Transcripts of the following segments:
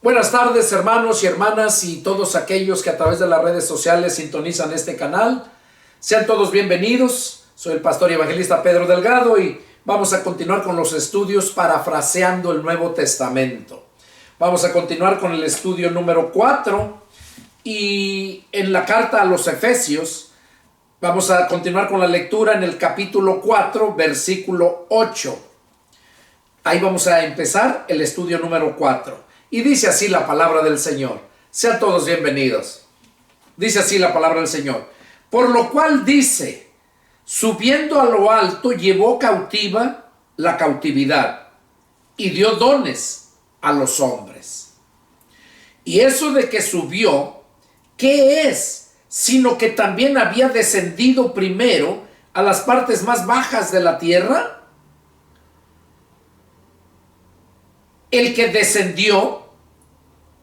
Buenas tardes, hermanos y hermanas y todos aquellos que a través de las redes sociales sintonizan este canal. Sean todos bienvenidos. Soy el pastor y evangelista Pedro Delgado y vamos a continuar con los estudios parafraseando el Nuevo Testamento. Vamos a continuar con el estudio número 4 y en la carta a los Efesios vamos a continuar con la lectura en el capítulo 4, versículo 8. Ahí vamos a empezar el estudio número 4. Y dice así la palabra del Señor. Sean todos bienvenidos. Dice así la palabra del Señor. Por lo cual dice, subiendo a lo alto, llevó cautiva la cautividad y dio dones a los hombres. Y eso de que subió, ¿qué es? Sino que también había descendido primero a las partes más bajas de la tierra. El que descendió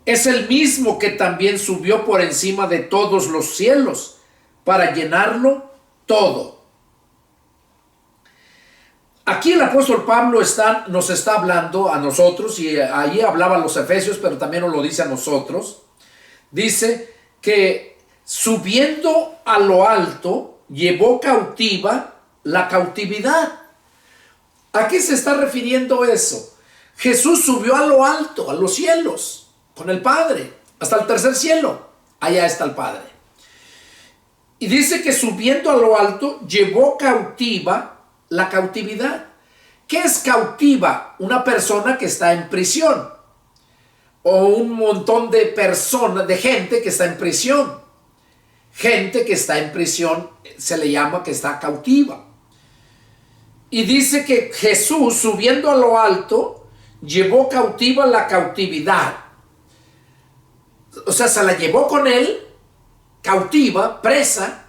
es el mismo que también subió por encima de todos los cielos para llenarlo todo. Aquí el apóstol Pablo nos está hablando a nosotros, y ahí hablaba a los Efesios, pero también nos lo dice a nosotros. Dice que subiendo a lo alto, llevó cautiva la cautividad. ¿A qué se está refiriendo eso? Jesús subió a lo alto, a los cielos, con el Padre, hasta el tercer cielo. Allá está el Padre. Y dice que subiendo a lo alto, llevó cautiva la cautividad. ¿Qué es cautiva? Una persona que está en prisión. O un montón de personas, de gente que está en prisión. Gente que está en prisión se le llama que está cautiva. Y dice que Jesús, subiendo a lo alto, llevó cautiva la cautividad. O sea, se la llevó con él, cautiva, presa,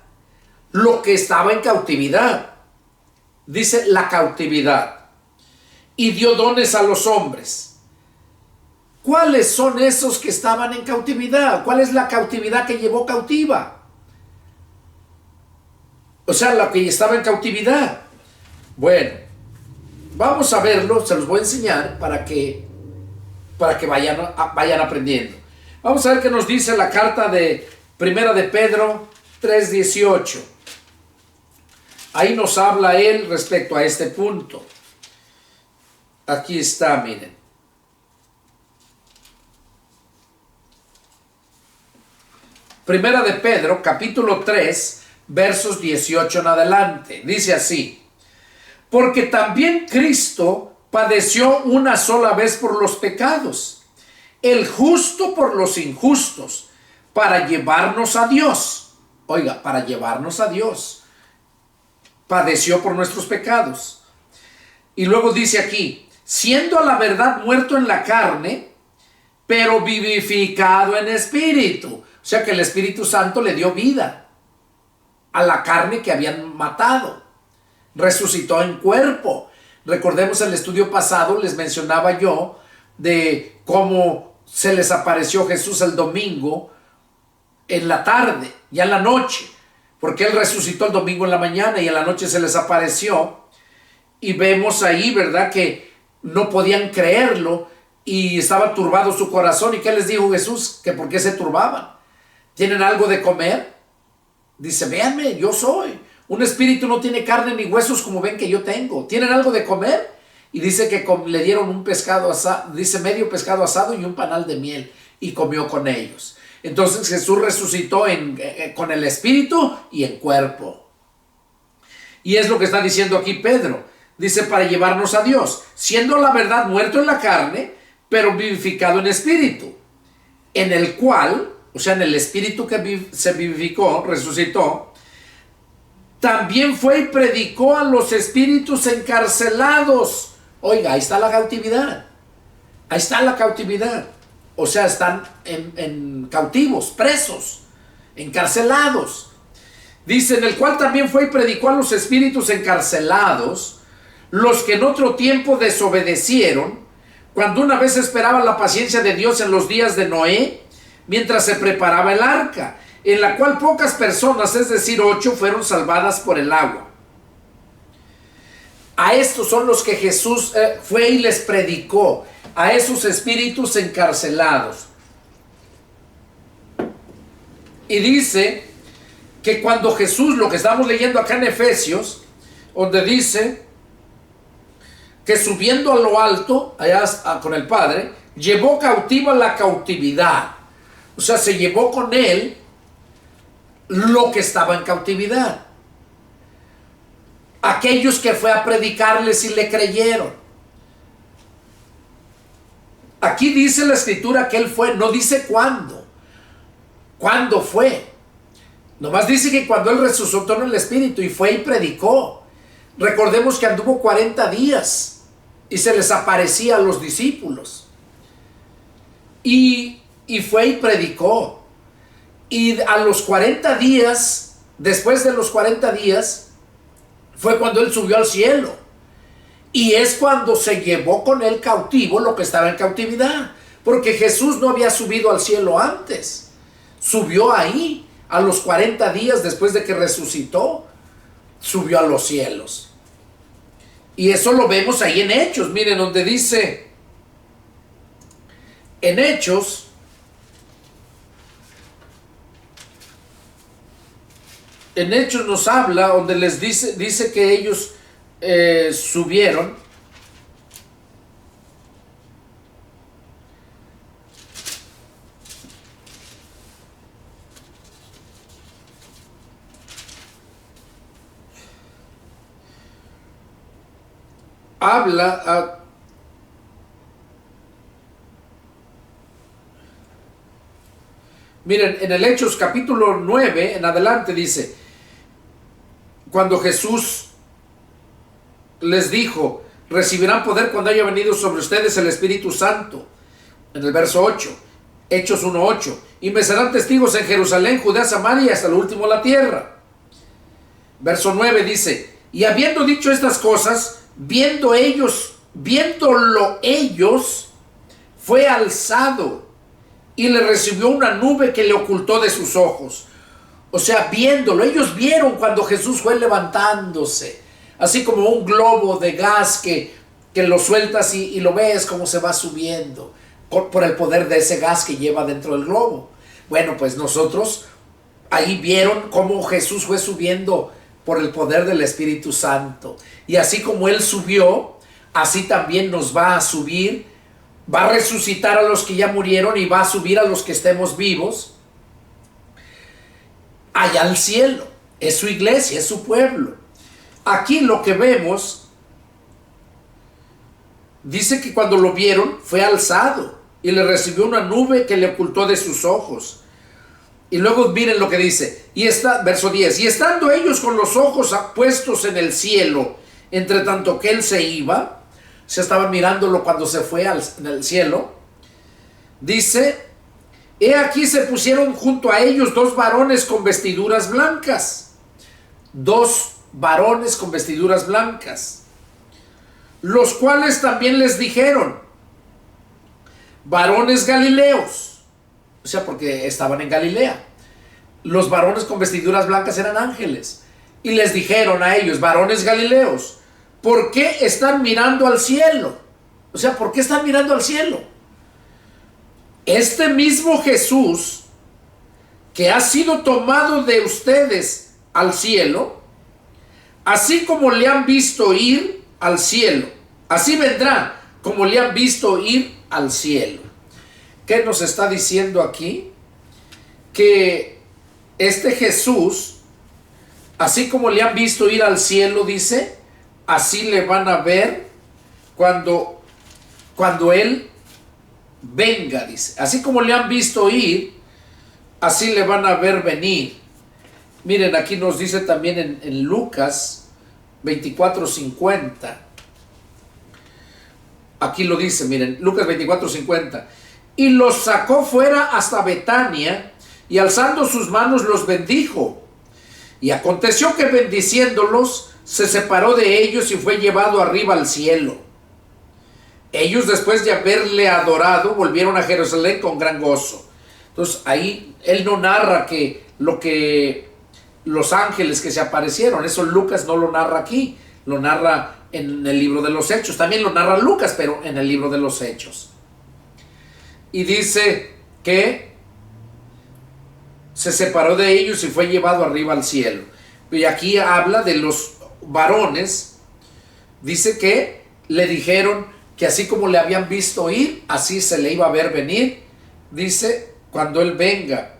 lo que estaba en cautividad. Dice la cautividad. Y dio dones a los hombres. ¿Cuáles son esos que estaban en cautividad? ¿Cuál es la cautividad que llevó cautiva? O sea, la que estaba en cautividad. Bueno, vamos a verlo, se los voy a enseñar para que vayan aprendiendo. Vamos a ver qué nos dice la carta de Primera de Pedro 3:18. Ahí nos habla él respecto a este punto. Aquí está, miren. Primera de Pedro, capítulo 3, versos 18 en adelante. Dice así. Porque también Cristo padeció una sola vez por los pecados, el justo por los injustos, para llevarnos a Dios. Oiga, para llevarnos a Dios. Padeció por nuestros pecados. Y luego dice aquí, siendo a la verdad muerto en la carne, pero vivificado en espíritu. O sea que el Espíritu Santo le dio vida a la carne que habían matado. Resucitó en cuerpo. Recordemos el estudio pasado, les mencionaba yo de cómo se les apareció Jesús el domingo en la tarde, ya en la noche, porque él resucitó el domingo en la mañana y en la noche se les apareció. Y vemos ahí, ¿verdad?, que no podían creerlo y estaba turbado su corazón. ¿Y qué les dijo Jesús? Que por qué se turbaban. ¿Tienen algo de comer? Dice, véanme, yo soy. Un espíritu no tiene carne ni huesos como ven que yo tengo. ¿Tienen algo de comer? Y dice que le dieron un pescado asado, dice medio pescado asado y un panal de miel, y comió con ellos. Entonces Jesús resucitó con el espíritu y en cuerpo. Y es lo que está diciendo aquí Pedro. Dice, para llevarnos a Dios, siendo la verdad muerto en la carne, pero vivificado en espíritu, en el cual, o sea, en el espíritu que se vivificó, resucitó, también fue y predicó a los espíritus encarcelados. Oiga, ahí está la cautividad. Ahí está la cautividad. O sea, están en cautivos, presos, encarcelados. Dice, en el cual también fue y predicó a los espíritus encarcelados, los que en otro tiempo desobedecieron, cuando una vez esperaban la paciencia de Dios en los días de Noé, mientras se preparaba el arca, en la cual pocas personas, es decir, 8, fueron salvadas por el agua. A estos son los que Jesús fue y les predicó, a esos espíritus encarcelados. Y dice que cuando Jesús, lo que estamos leyendo acá en Efesios, donde dice que subiendo a lo alto, allá con el Padre, llevó cautiva la cautividad. O sea, se llevó con él lo que estaba en cautividad. Aquellos que fue a predicarles y le creyeron. Aquí dice la escritura que él fue, no dice cuándo. ¿Cuándo fue? Nomás dice que cuando él resucitó en el Espíritu y fue y predicó. Recordemos que anduvo 40 días y se les aparecía a los discípulos. Y fue y predicó. Y a los 40 días, después de los 40 días, fue cuando él subió al cielo. Y es cuando se llevó con él cautivo lo que estaba en cautividad. Porque Jesús no había subido al cielo antes. Subió ahí a los 40 días después de que resucitó. Subió a los cielos. Y eso lo vemos ahí en Hechos. Miren donde dice, en Hechos, nos habla, donde les dice que ellos subieron. Miren, en el Hechos capítulo 9 en adelante dice, cuando Jesús les dijo, recibirán poder cuando haya venido sobre ustedes el Espíritu Santo. En el verso 8, Hechos 1:8, y me serán testigos en Jerusalén, Judea, Samaria y hasta lo último de la tierra. Verso 9 dice, y habiendo dicho estas cosas, viéndolo ellos, fue alzado y le recibió una nube que le ocultó de sus ojos. O sea, viéndolo, ellos vieron cuando Jesús fue levantándose, así como un globo de gas que lo sueltas y lo ves como se va subiendo por el poder de ese gas que lleva dentro del globo. Bueno, pues nosotros ahí vieron cómo Jesús fue subiendo por el poder del Espíritu Santo. Y así como Él subió, así también nos va a subir, va a resucitar a los que ya murieron y va a subir a los que estemos vivos allá al cielo. Es su iglesia, es su pueblo. Aquí lo que vemos, dice que cuando lo vieron fue alzado y le recibió una nube que le ocultó de sus ojos. Y luego miren lo que dice, verso 10, y estando ellos con los ojos puestos en el cielo, entre tanto que él se iba, se estaban mirándolo cuando se fue en el cielo, dice, he aquí se pusieron junto a ellos dos varones con vestiduras blancas, los cuales también les dijeron, varones galileos, o sea, porque estaban en Galilea. Los varones con vestiduras blancas eran ángeles. Y les dijeron a ellos, varones galileos, ¿por qué están mirando al cielo? O sea, ¿por qué están mirando al cielo? Este mismo Jesús, que ha sido tomado de ustedes al cielo, así como le han visto ir al cielo, así vendrá como le han visto ir al cielo. ¿Qué nos está diciendo aquí? Que este Jesús, así como le han visto ir al cielo, dice, así le van a ver cuando Él venga, dice. Así como le han visto ir, así le van a ver venir. Miren, aquí nos dice también en Lucas 24:50. Aquí lo dice, miren, Lucas 24:50. Y los sacó fuera hasta Betania, y alzando sus manos los bendijo. Y aconteció que bendiciéndolos, se separó de ellos y fue llevado arriba al cielo. Ellos, después de haberle adorado, volvieron a Jerusalén con gran gozo. Entonces ahí él no narra los ángeles que se aparecieron, eso Lucas no lo narra aquí, lo narra en el libro de los Hechos. También lo narra Lucas, pero en el libro de los Hechos. Y dice que se separó de ellos y fue llevado arriba al cielo. Y aquí habla de los varones. Dice que le dijeron que así como le habían visto ir, así se le iba a ver venir. Dice, cuando él venga,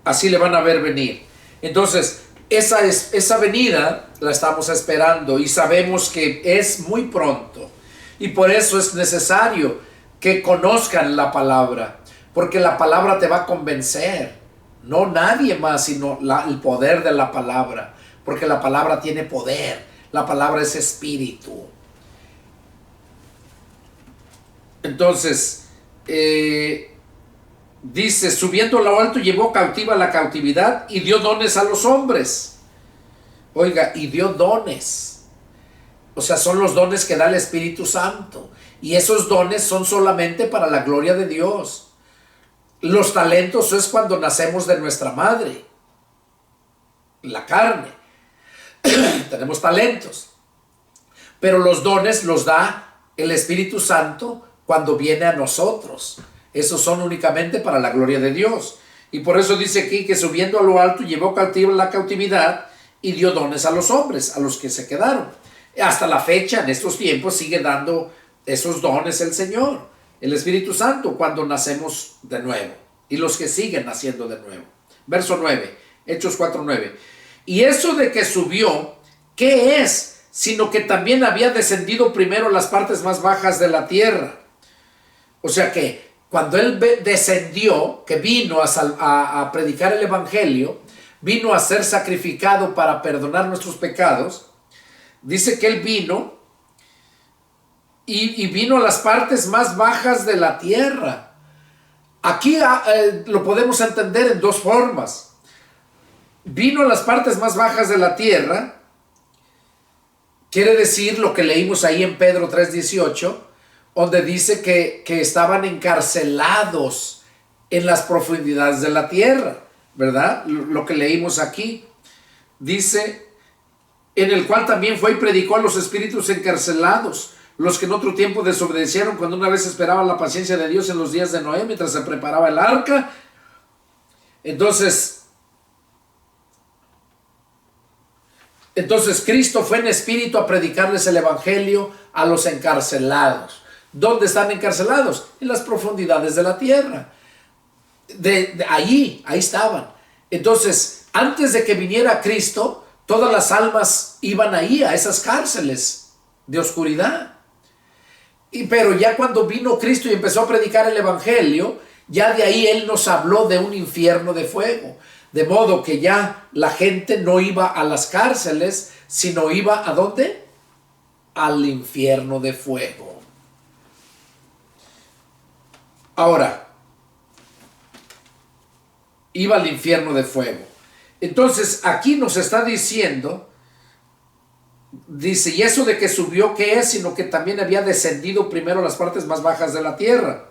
así le van a ver venir. Entonces, esa venida la estamos esperando y sabemos que es muy pronto. Y por eso es necesario que conozcan la palabra, porque la palabra te va a convencer. No nadie más, sino el poder de la palabra, porque la palabra tiene poder. La palabra es espíritu. Entonces, dice, subiendo a lo alto, llevó cautiva la cautividad y dio dones a los hombres. Oiga, y dio dones. O sea, son los dones que da el Espíritu Santo. Y esos dones son solamente para la gloria de Dios. Los talentos es cuando nacemos de nuestra madre, la carne. Tenemos talentos. Pero los dones los da el Espíritu Santo cuando viene a nosotros. Esos son únicamente para la gloria de Dios. Y por eso dice aquí que subiendo a lo alto llevó cautiva la cautividad y dio dones a los hombres, a los que se quedaron. Hasta la fecha, en estos tiempos, sigue dando esos dones el Señor, el Espíritu Santo, cuando nacemos de nuevo. Y los que siguen naciendo de nuevo. Verso 9, Hechos 4:9. Y eso de que subió, ¿qué es? Sino que también había descendido primero a las partes más bajas de la tierra. O sea que cuando Él descendió, que vino a predicar el Evangelio, vino a ser sacrificado para perdonar nuestros pecados, dice que Él vino y vino a las partes más bajas de la tierra. Aquí lo podemos entender en dos formas. Vino a las partes más bajas de la tierra, quiere decir lo que leímos ahí en Pedro 3:18, donde dice que estaban encarcelados en las profundidades de la tierra, ¿verdad? Lo que leímos aquí. Dice, en el cual también fue y predicó a los espíritus encarcelados, los que en otro tiempo desobedecieron cuando una vez esperaban la paciencia de Dios en los días de Noé, mientras se preparaba el arca. Entonces Cristo fue en espíritu a predicarles el evangelio a los encarcelados. ¿Dónde están encarcelados? En las profundidades de la tierra. Ahí estaban. Entonces, antes de que viniera Cristo, todas las almas iban ahí, a esas cárceles de oscuridad. Pero ya cuando vino Cristo y empezó a predicar el evangelio, ya de ahí Él nos habló de un infierno de fuego. De modo que ya la gente no iba a las cárceles, sino iba ¿a dónde? Al infierno de fuego. Ahora, iba al infierno de fuego. Entonces, aquí nos está diciendo, dice, y eso de que subió, ¿qué es? Sino que también había descendido primero a las partes más bajas de la tierra.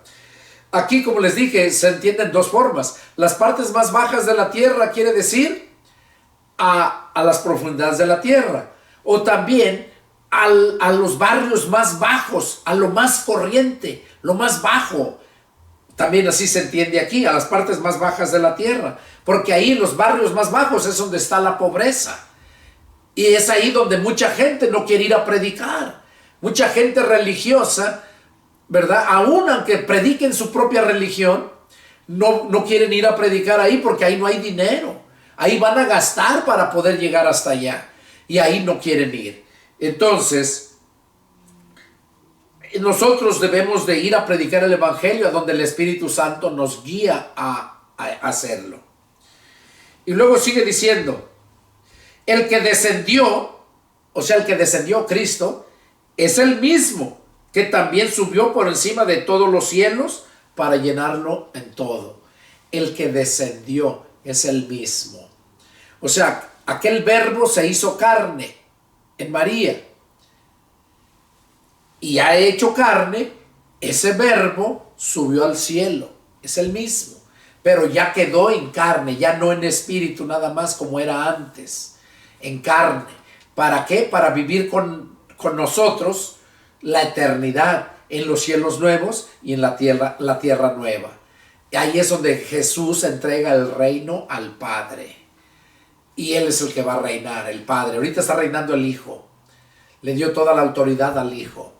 Aquí, como les dije, se entiende en dos formas. Las partes más bajas de la tierra quiere decir a las profundidades de la tierra. O también a los barrios más bajos, a lo más corriente, lo más bajo. También así se entiende aquí, a las partes más bajas de la tierra. Porque ahí en los barrios más bajos es donde está la pobreza. Y es ahí donde mucha gente no quiere ir a predicar. Mucha gente religiosa, ¿verdad? Aún aunque prediquen su propia religión, no quieren ir a predicar ahí porque ahí no hay dinero. Ahí van a gastar para poder llegar hasta allá. Y ahí no quieren ir. Entonces, nosotros debemos de ir a predicar el evangelio a donde el Espíritu Santo nos guía a hacerlo. Y luego sigue diciendo, el que descendió, o sea, el que descendió Cristo, es el mismo que también subió por encima de todos los cielos para llenarlo en todo. El que descendió es el mismo. O sea, aquel verbo se hizo carne en María. Y ha hecho carne, ese verbo subió al cielo. Es el mismo. Pero ya quedó en carne, ya no en espíritu nada más como era antes. en carne. ¿Para qué? Para vivir con nosotros la eternidad en los cielos nuevos y en la tierra nueva. Y ahí es donde Jesús entrega el reino al Padre. Y Él es el que va a reinar, el Padre. Ahorita está reinando el Hijo. Le dio toda la autoridad al Hijo.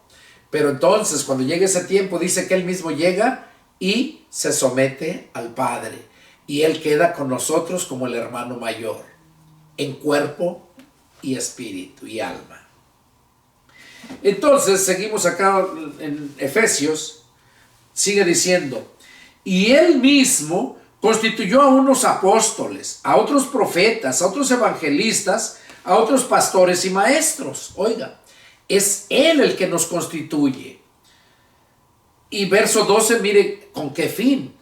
Pero entonces, cuando llegue ese tiempo, dice que Él mismo llega y se somete al Padre. Y Él queda con nosotros como el hermano mayor, en cuerpo y espíritu y alma. Entonces, seguimos acá en Efesios, sigue diciendo, y Él mismo constituyó a unos apóstoles, a otros profetas, a otros evangelistas, a otros pastores y maestros. Oiga, es Él el que nos constituye. Y verso 12, mire con qué fin.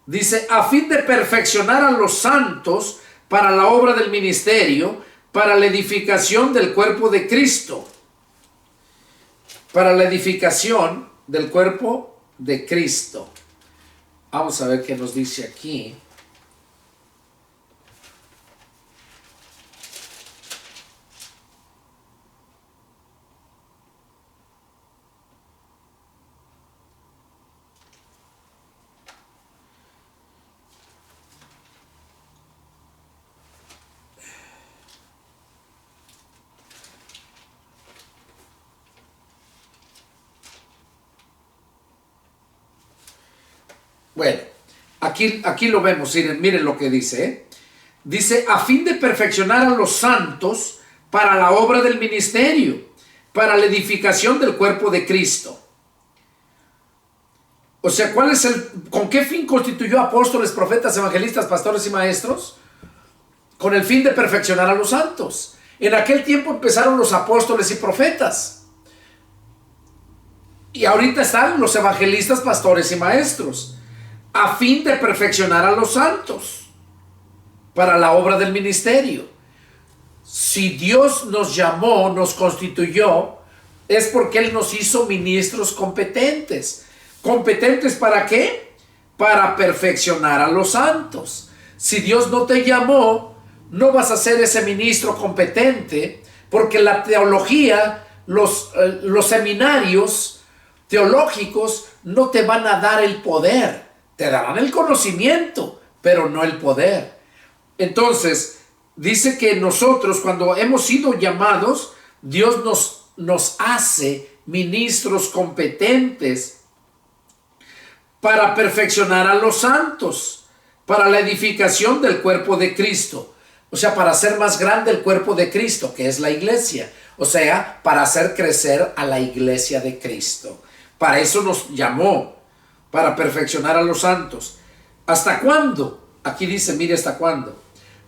Dice, a fin de perfeccionar a los santos para la obra del ministerio, para la edificación del cuerpo de Cristo. Para la edificación del cuerpo de Cristo. Vamos a ver qué nos dice aquí. Bueno, aquí lo vemos, miren lo que dice, ¿eh? Dice, a fin de perfeccionar a los santos para la obra del ministerio, para la edificación del cuerpo de Cristo. O sea, ¿con qué fin constituyó apóstoles, profetas, evangelistas, pastores y maestros? Con el fin de perfeccionar a los santos. En aquel tiempo empezaron los apóstoles y profetas. Y ahorita están los evangelistas, pastores y maestros. A fin de perfeccionar a los santos para la obra del ministerio. Si Dios nos llamó, nos constituyó, es porque Él nos hizo ministros competentes. ¿Competentes para qué? Para perfeccionar a los santos. Si Dios no te llamó, no vas a ser ese ministro competente, porque la teología, los seminarios teológicos no te van a dar el poder. Te darán el conocimiento, pero no el poder. Entonces, dice que nosotros, cuando hemos sido llamados, Dios nos hace ministros competentes para perfeccionar a los santos, para la edificación del cuerpo de Cristo. O sea, para hacer más grande el cuerpo de Cristo, que es la iglesia. O sea, para hacer crecer a la iglesia de Cristo. Para eso nos llamó. Para perfeccionar a los santos. ¿Hasta cuándo? Aquí dice, mire hasta cuándo.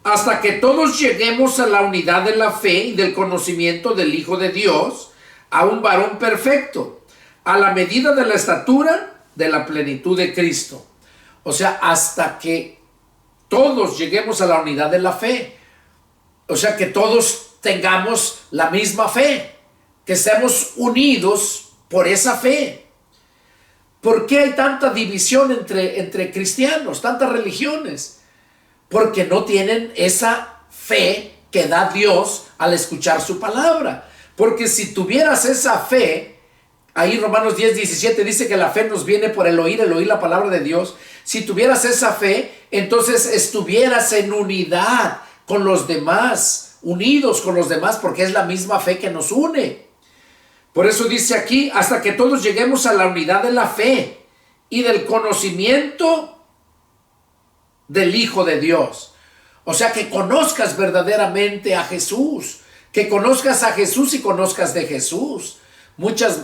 Hasta que todos lleguemos a la unidad de la fe y del conocimiento del Hijo de Dios, a un varón perfecto, a la medida de la estatura de la plenitud de Cristo. O sea, hasta que todos lleguemos a la unidad de la fe. O sea, que todos tengamos la misma fe, que estemos unidos por esa fe. ¿Por qué hay tanta división entre cristianos, tantas religiones? Porque no tienen esa fe que da Dios al escuchar su palabra. Porque si tuvieras esa fe, ahí Romanos 10:17 dice que la fe nos viene por el oír la palabra de Dios. Si tuvieras esa fe, entonces estuvieras en unidad con los demás, unidos con los demás, porque es la misma fe que nos une. Por eso dice aquí, hasta que todos lleguemos a la unidad de la fe y del conocimiento del Hijo de Dios. O sea, que conozcas verdaderamente a Jesús, que conozcas a Jesús y conozcas de Jesús. Muchas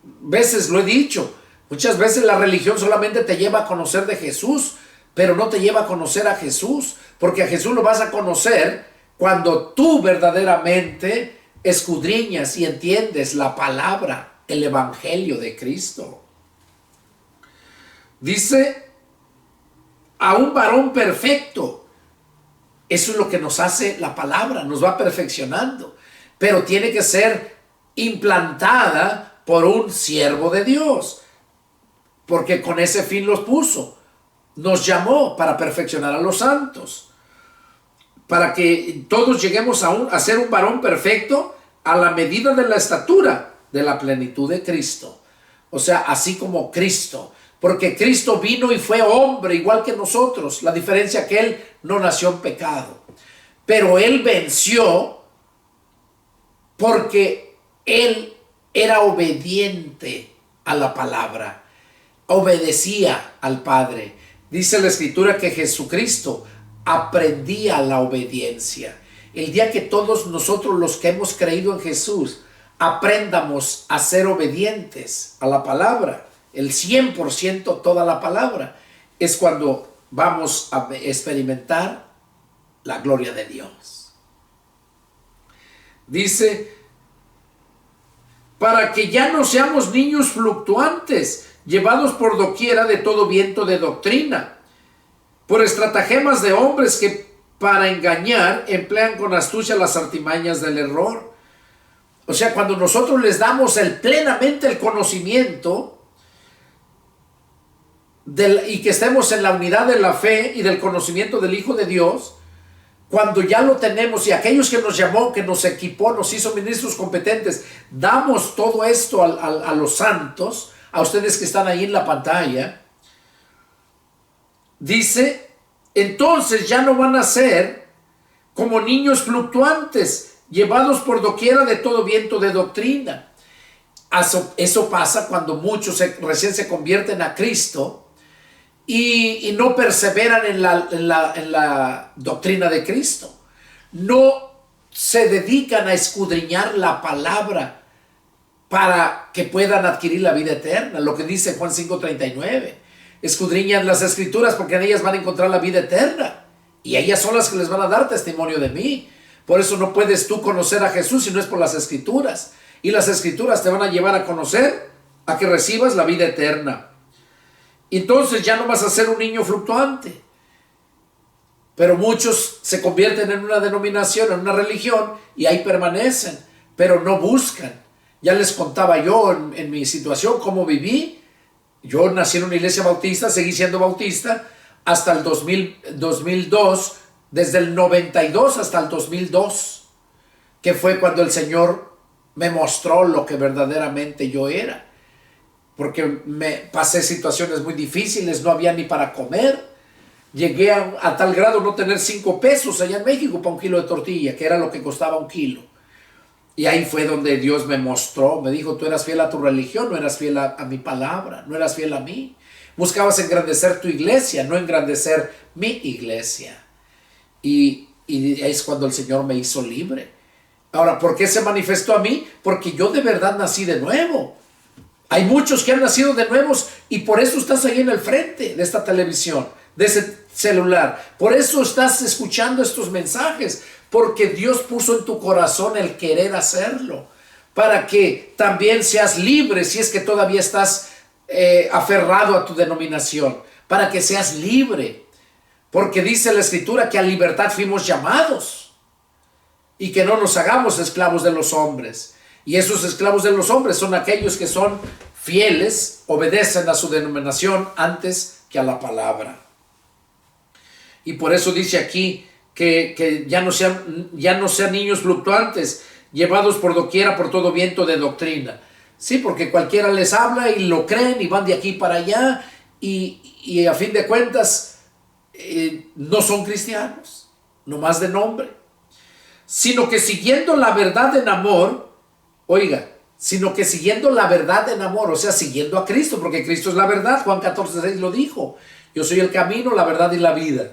veces lo he dicho, muchas veces la religión solamente te lleva a conocer de Jesús, pero no te lleva a conocer a Jesús, porque a Jesús lo vas a conocer cuando tú verdaderamente escudriñas y entiendes la palabra, el evangelio de Cristo. Dice, a un varón perfecto. Eso es lo que nos hace la palabra, nos va perfeccionando. Pero tiene que ser implantada por un siervo de Dios, porque con ese fin los puso. Nos llamó para perfeccionar a los santos. para que todos lleguemos a ser un varón perfecto a la medida de la estatura de la plenitud de Cristo. O sea, así como Cristo. Porque Cristo vino y fue hombre igual que nosotros. La diferencia es que Él no nació en pecado. Pero Él venció porque Él era obediente a la palabra. Obedecía al Padre. Dice la Escritura que Jesucristo aprendía la obediencia. El día que todos nosotros los que hemos creído en Jesús aprendamos a ser obedientes a la palabra, el 100% toda la palabra, es cuando vamos a experimentar la gloria de Dios. Dice, para que ya no seamos niños fluctuantes, llevados por doquiera de todo viento de doctrina, por estratagemas de hombres que para engañar emplean con astucia las artimañas del error. O sea, cuando nosotros les damos plenamente el conocimiento y que estemos en la unidad de la fe y del conocimiento del Hijo de Dios, cuando ya lo tenemos y aquellos que nos llamó, que nos equipó, nos hizo ministros competentes, damos todo esto a los santos, a ustedes que están ahí en la pantalla, dice, entonces ya no van a ser como niños fluctuantes, llevados por doquiera de todo viento de doctrina. Eso pasa cuando muchos recién se convierten a Cristo y no perseveran en la doctrina de Cristo. No se dedican a escudriñar la palabra para que puedan adquirir la vida eterna. Lo que dice Juan 5:39. Escudriñan las Escrituras porque en ellas van a encontrar la vida eterna. Y ellas son las que les van a dar testimonio de mí. Por eso no puedes tú conocer a Jesús si no es por las Escrituras. Y las Escrituras te van a llevar a conocer, a que recibas la vida eterna. Entonces ya no vas a ser un niño fluctuante. Pero muchos se convierten en una denominación, en una religión, y ahí permanecen, pero no buscan. Ya les contaba yo en mi situación cómo viví. Yo nací en una iglesia bautista, seguí siendo bautista hasta el 2002, desde el 92 hasta el 2002, que fue cuando el Señor me mostró lo que verdaderamente yo era. Porque me pasé situaciones muy difíciles, no había ni para comer. Llegué a tal grado no tener 5 pesos allá en México para un kilo de tortilla, que era lo que costaba un kilo. Y ahí fue donde Dios me mostró, me dijo, tú eras fiel a tu religión, no eras fiel a mi palabra, no eras fiel a mí. Buscabas engrandecer tu iglesia, no engrandecer mi iglesia. Y es cuando el Señor me hizo libre. Ahora, ¿por qué se manifestó a mí? Porque yo de verdad nací de nuevo. Hay muchos que han nacido de nuevos y por eso estás ahí en el frente de esta televisión, de ese celular. Por eso estás escuchando estos mensajes, porque Dios puso en tu corazón el querer hacerlo, para que también seas libre si es que todavía estás aferrado a tu denominación, para que seas libre, porque dice la Escritura que a libertad fuimos llamados y que no nos hagamos esclavos de los hombres. Y esos esclavos de los hombres son aquellos que son fieles, obedecen a su denominación antes que a la palabra. Y por eso dice aquí que ya no sean niños fluctuantes, llevados por doquiera por todo viento de doctrina. Sí, porque cualquiera les habla y lo creen y van de aquí para allá y a fin de cuentas no son cristianos, nomás de nombre. Sino que siguiendo la verdad en amor, oiga, sino que siguiendo la verdad en amor, o sea, siguiendo a Cristo, porque Cristo es la verdad. Juan 14:6 lo dijo. Yo soy el camino, la verdad y la vida.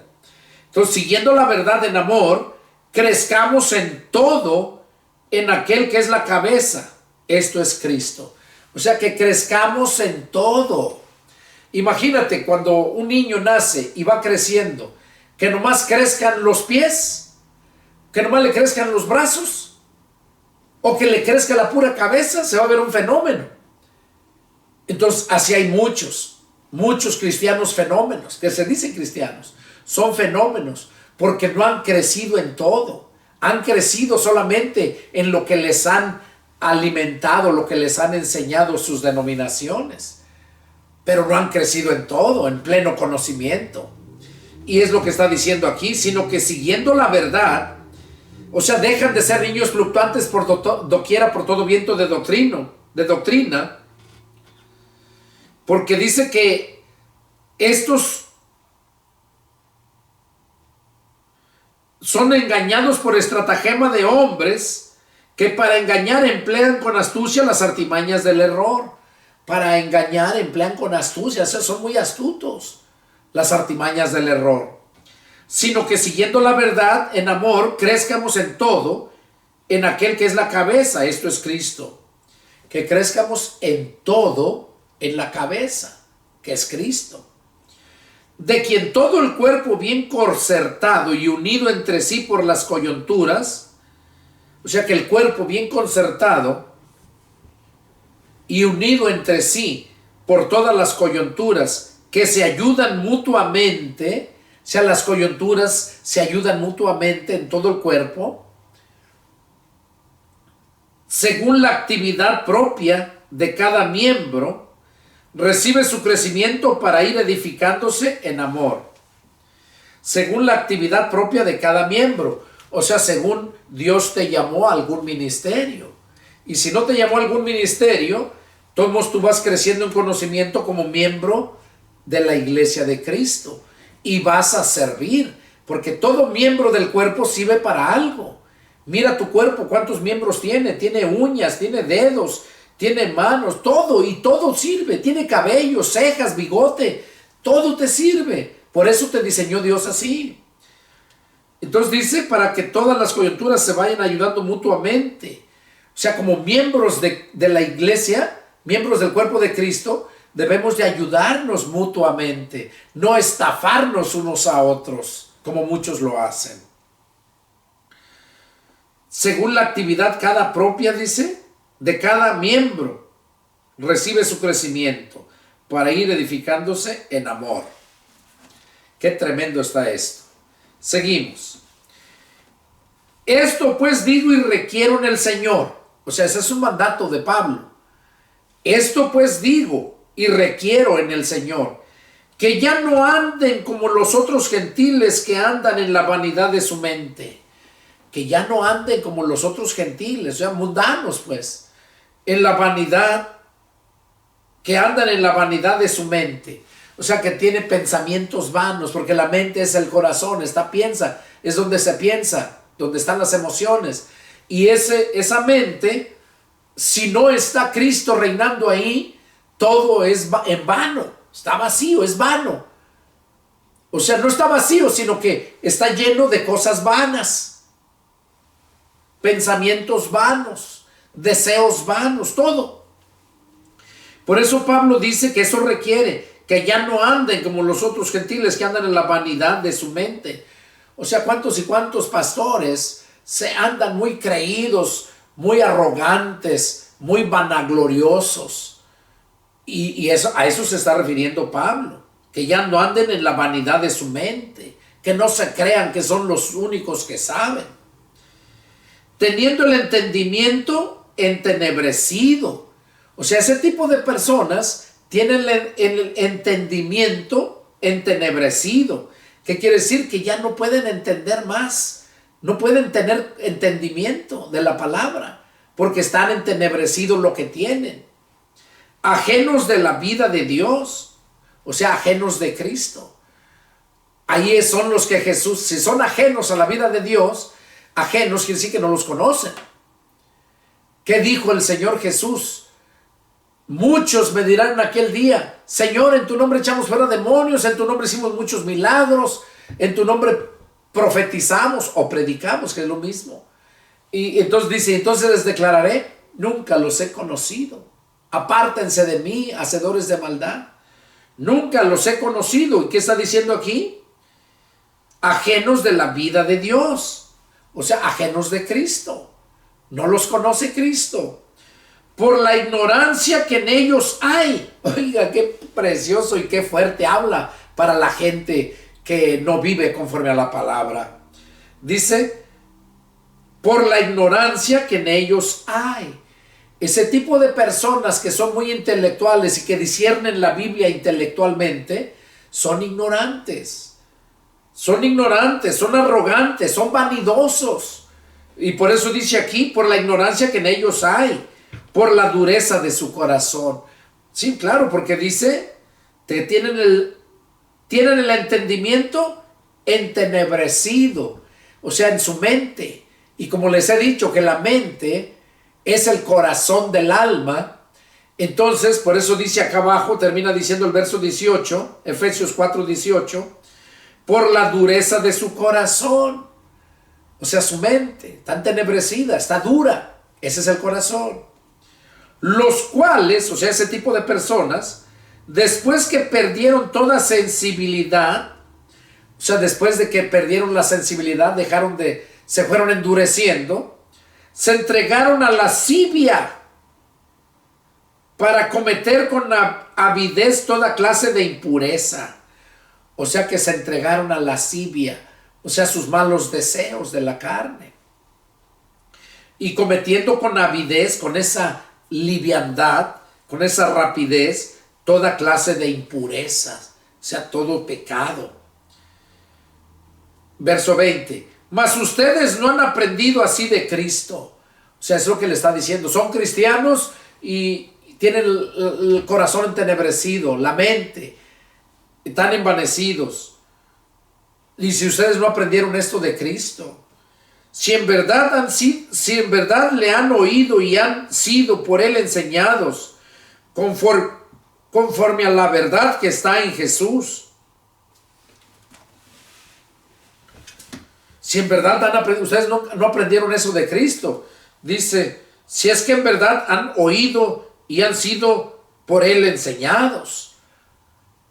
Entonces, siguiendo la verdad en amor, crezcamos en todo en aquel que es la cabeza. Esto es Cristo. O sea, que crezcamos en todo. Imagínate cuando un niño nace y va creciendo, que nomás crezcan los pies, que nomás le crezcan los brazos, o que le crezca la pura cabeza, se va a ver un fenómeno. Entonces, así hay muchos cristianos fenómenos, que se dicen cristianos, son fenómenos, porque no han crecido en todo, han crecido solamente en lo que les han alimentado, lo que les han enseñado sus denominaciones, pero no han crecido en todo, en pleno conocimiento. Y es lo que está diciendo aquí, sino que siguiendo la verdad, o sea, dejan de ser niños fluctuantes por doquiera por todo viento de doctrina, porque dice que estos son engañados por estratagema de hombres que para engañar emplean con astucia las artimañas del error. Para engañar emplean con astucia, o sea, son muy astutos las artimañas del error. Sino que siguiendo la verdad en amor, crezcamos en todo, en aquel que es la cabeza, esto es Cristo. Que crezcamos en todo, en la cabeza, que es Cristo. De quien todo el cuerpo bien concertado y unido entre sí por las coyunturas, o sea que el cuerpo bien concertado y unido entre sí por todas las coyunturas que se ayudan mutuamente, o sea, las coyunturas se ayudan mutuamente en todo el cuerpo, según la actividad propia de cada miembro, recibe su crecimiento para ir edificándose en amor. Según la actividad propia de cada miembro, o sea, según Dios te llamó a algún ministerio. Y si no te llamó a algún ministerio, todos tú vas creciendo en conocimiento como miembro de la iglesia de Cristo y vas a servir, porque todo miembro del cuerpo sirve para algo. Mira tu cuerpo, cuántos miembros tiene uñas, tiene dedos, tiene manos, todo, y todo sirve, tiene cabello, cejas, bigote, todo te sirve. Por eso te diseñó Dios así. Entonces dice, para que todas las coyunturas se vayan ayudando mutuamente. O sea, como miembros de la iglesia, miembros del cuerpo de Cristo, debemos de ayudarnos mutuamente, no estafarnos unos a otros, como muchos lo hacen. Según la actividad cada propia, dice, de cada miembro, recibe su crecimiento para ir edificándose en amor. Qué tremendo está esto. Seguimos. Esto pues digo y requiero en el Señor. O sea, ese es un mandato de Pablo. Esto pues digo y requiero en el Señor, que ya no anden como los otros gentiles que andan en la vanidad de su mente. Que ya no anden como los otros gentiles, o sea, mundanos pues, en la vanidad, que andan en la vanidad de su mente. O sea, que tiene pensamientos vanos, porque la mente es el corazón, es donde se piensa, donde están las emociones. Y esa mente, si no está Cristo reinando ahí, todo es en vano, está vacío, es vano. O sea, no está vacío, sino que está lleno de cosas vanas, pensamientos vanos, deseos vanos, todo. Por eso Pablo dice que eso requiere que ya no anden como los otros gentiles que andan en la vanidad de su mente. O sea, cuántos y cuántos pastores se andan muy creídos, muy arrogantes, muy vanagloriosos. Y a eso se está refiriendo Pablo, que ya no anden en la vanidad de su mente, que no se crean que son los únicos que saben. Teniendo el entendimiento entenebrecido. O sea, ese tipo de personas tienen el entendimiento entenebrecido. ¿Qué quiere decir? Que ya no pueden entender más, no pueden tener entendimiento de la palabra, porque están entenebrecidos lo que tienen. Ajenos de la vida de Dios, o sea, ajenos de Cristo. Ahí son los que Jesús, si son ajenos a la vida de Dios, ajenos quiere decir que no los conocen. ¿Qué dijo el Señor Jesús? Muchos me dirán en aquel día, Señor, en tu nombre echamos fuera demonios, en tu nombre hicimos muchos milagros, en tu nombre profetizamos o predicamos, que es lo mismo. Y entonces dice, entonces les declararé, nunca los he conocido. Apártense de mí, hacedores de maldad. Nunca los he conocido. ¿Y qué está diciendo aquí? Ajenos de la vida de Dios. O sea, ajenos de Cristo. No los conoce Cristo. Por la ignorancia que en ellos hay. Oiga, qué precioso y qué fuerte habla para la gente que no vive conforme a la palabra. Dice, por la ignorancia que en ellos hay. Ese tipo de personas que son muy intelectuales y que disciernen la Biblia intelectualmente, son ignorantes. son ignorantes, son arrogantes, son vanidosos. Y por eso dice aquí, por la ignorancia que en ellos hay, por la dureza de su corazón. Sí, claro, porque dice que tienen el entendimiento entenebrecido, o sea, en su mente. Y como les he dicho que la mente es el corazón del alma, entonces por eso dice acá abajo, termina diciendo el verso 18, Efesios 4:18, por la dureza de su corazón. O sea, su mente está entenebrecida, está dura. Ese es el corazón. Los cuales, o sea, ese tipo de personas, después que perdieron toda sensibilidad, o sea, después de que perdieron la sensibilidad, se fueron endureciendo, se entregaron a la lascivia para cometer con avidez toda clase de impureza. O sea que se entregaron a la lascivia, o sea, sus malos deseos de la carne. Y cometiendo con avidez, con esa liviandad, con esa rapidez, toda clase de impurezas, o sea, todo pecado. Verso 20. Mas ustedes no han aprendido así de Cristo. O sea, es lo que le está diciendo. Son cristianos y tienen el corazón entenebrecido, la mente, están envanecidos. Y si ustedes no aprendieron esto de Cristo, si en verdad le han oído y han sido por él enseñados conforme a la verdad que está en Jesús, si en verdad ustedes no aprendieron eso de Cristo, dice, si es que en verdad han oído y han sido por él enseñados.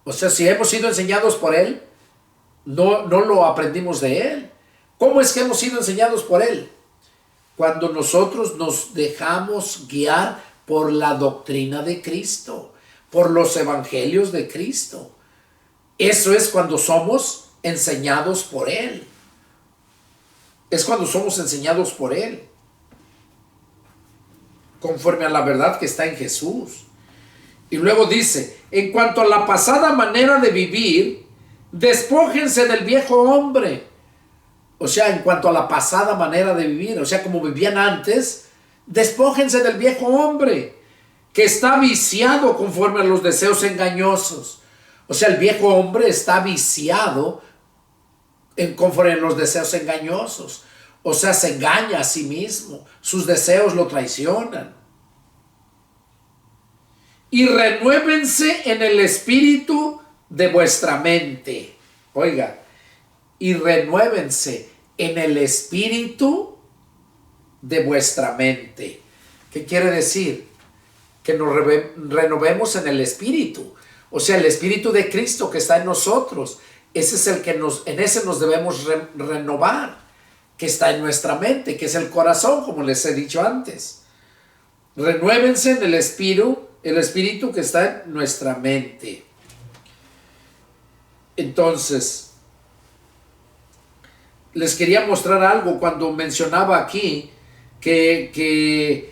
O sea, si hemos sido enseñados por él, no lo aprendimos de él. ¿Cómo es que hemos sido enseñados por él? Cuando nosotros nos dejamos guiar por la doctrina de Cristo, por los evangelios de Cristo. Eso es cuando somos enseñados por él. Es cuando somos enseñados por él, conforme a la verdad que está en Jesús. Y luego dice, en cuanto a la pasada manera de vivir, despójense del viejo hombre. O sea, en cuanto a la pasada manera de vivir, o sea, como vivían antes, despójense del viejo hombre, que está viciado conforme a los deseos engañosos. O sea, el viejo hombre está viciado conforme a los deseos engañosos. O sea, se engaña a sí mismo, sus deseos lo traicionan. Y renuévense en el espíritu de vuestra mente. Oiga, y renuévense en el espíritu de vuestra mente. ¿Qué quiere decir? Que nos renovemos en el espíritu. O sea, el espíritu de Cristo que está en nosotros. Ese es el que en ese nos debemos renovar, que está en nuestra mente, que es el corazón, como les he dicho antes. Renuévense en el espíritu que está en nuestra mente. Entonces, les quería mostrar algo cuando mencionaba aquí que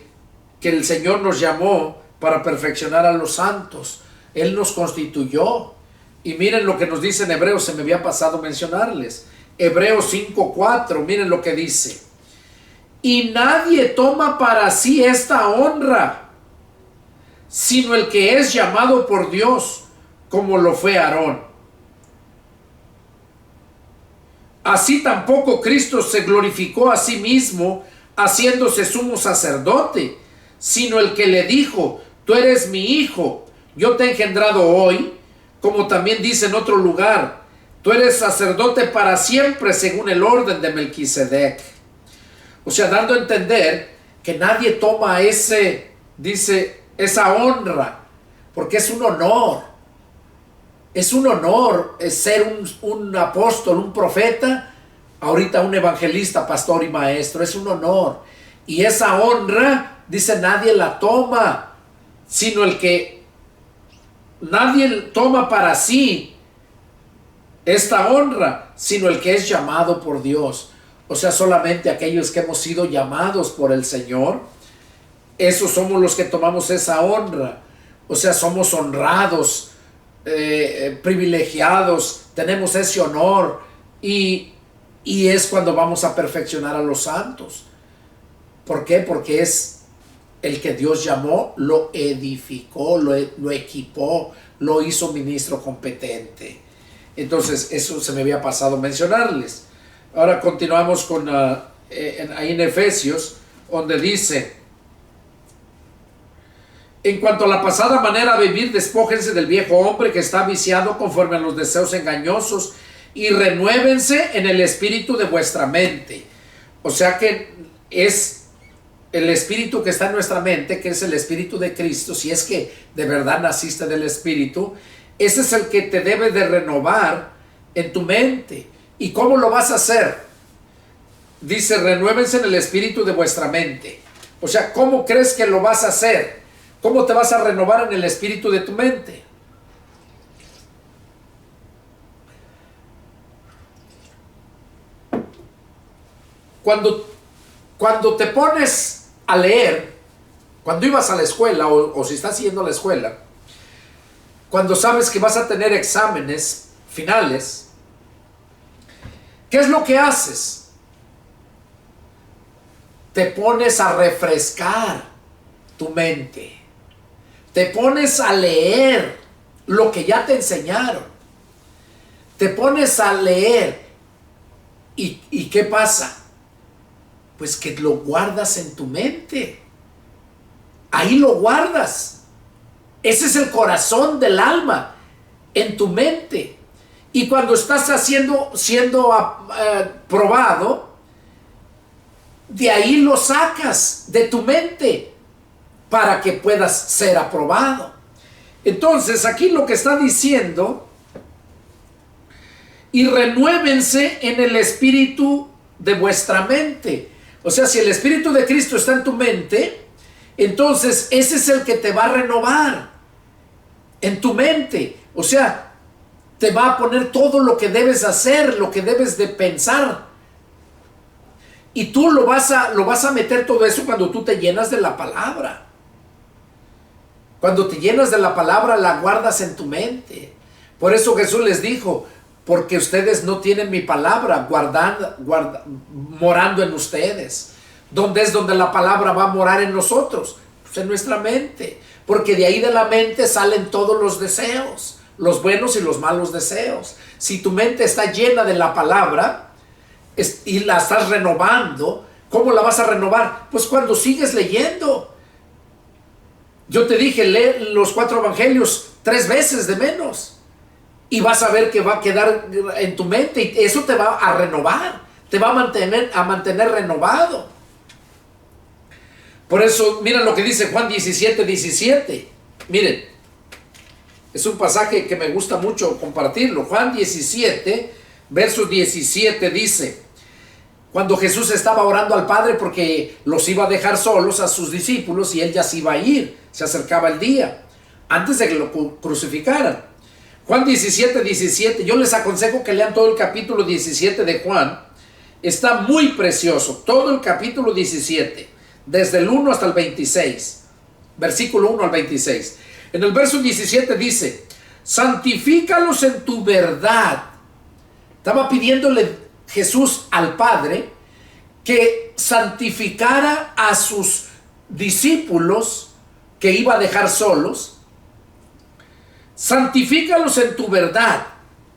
el Señor nos llamó para perfeccionar a los santos. Él nos constituyó. Y miren lo que nos dice en Hebreos, se me había pasado mencionarles. Hebreos 5:4, miren lo que dice. Y nadie toma para sí esta honra, sino el que es llamado por Dios, como lo fue Aarón. Así tampoco Cristo se glorificó a sí mismo, haciéndose sumo sacerdote, sino el que le dijo, tú eres mi hijo, yo te he engendrado hoy, como también dice en otro lugar, tú eres sacerdote para siempre según el orden de Melquisedec. O sea, dando a entender que nadie toma esa honra, porque es un honor. Es un honor ser un apóstol, un profeta, ahorita un evangelista, pastor y maestro. Es un honor. Y esa honra, dice, nadie la toma, sino nadie toma para sí esta honra, sino el que es llamado por Dios. O sea, solamente aquellos que hemos sido llamados por el Señor, esos somos los que tomamos esa honra. O sea, somos honrados, privilegiados, tenemos ese honor Y, y es cuando vamos a perfeccionar a los santos. ¿Por qué? Porque es el que Dios llamó, lo edificó, lo equipó, lo hizo ministro competente. Entonces, eso se me había pasado mencionarles. Ahora continuamos con ahí en Efesios, donde dice: en cuanto a la pasada manera de vivir, despójense del viejo hombre que está viciado conforme a los deseos engañosos y renuévense en el espíritu de vuestra mente. O sea que es el espíritu que está en nuestra mente, que es el espíritu de Cristo. Si es que de verdad naciste del espíritu, ese es el que te debe de renovar en tu mente. ¿Y cómo lo vas a hacer? Dice: renuévense en el espíritu de vuestra mente. O sea, ¿cómo crees que lo vas a hacer? ¿Cómo te vas a renovar en el espíritu de tu mente? Cuando te pones a leer, cuando ibas a la escuela o si estás yendo a la escuela, cuando sabes que vas a tener exámenes finales, ¿qué es lo que haces? Te pones a refrescar tu mente. Te pones a leer lo que ya te enseñaron. Te pones a leer. ¿Y qué pasa? Pues que lo guardas en tu mente. Ahí lo guardas. Ese es el corazón del alma, en tu mente. Y cuando estás siendo probado, de ahí lo sacas de tu mente para que puedas ser aprobado. Entonces aquí lo que está diciendo: y renuévense en el espíritu de vuestra mente. O sea, si el espíritu de Cristo está en tu mente, entonces ese es el que te va a renovar en tu mente. O sea, te va a poner todo lo que debes hacer, lo que debes de pensar. Y tú lo vas a meter todo eso cuando tú te llenas de la palabra. Cuando te llenas de la palabra, la guardas en tu mente. Por eso Jesús les dijo: porque ustedes no tienen mi palabra morando en ustedes. ¿Dónde es donde la palabra va a morar en nosotros? Pues en nuestra mente. Porque de ahí de la mente salen todos los deseos, los buenos y los malos deseos. Si tu mente está llena de la palabra y la estás renovando, ¿cómo la vas a renovar? Pues cuando sigues leyendo. Yo te dije, lee los 4 evangelios 3 veces de menos. Y vas a ver que va a quedar en tu mente y eso te va a renovar, te va a mantener renovado. Por eso, miren lo que dice Juan 17:17. Miren, es un pasaje que me gusta mucho compartirlo. Juan 17, verso 17 dice: cuando Jesús estaba orando al Padre porque los iba a dejar solos a sus discípulos y él ya se iba a ir, se acercaba el día, antes de que lo crucificaran. Juan 17:17, yo les aconsejo que lean todo el capítulo 17 de Juan. Está muy precioso, todo el capítulo 17, desde el 1 hasta el 26, versículo 1 al 26. En el verso 17 dice: santifícalos en tu verdad. Estaba pidiéndole Jesús al Padre que santificara a sus discípulos que iba a dejar solos. Santifícalos en tu verdad.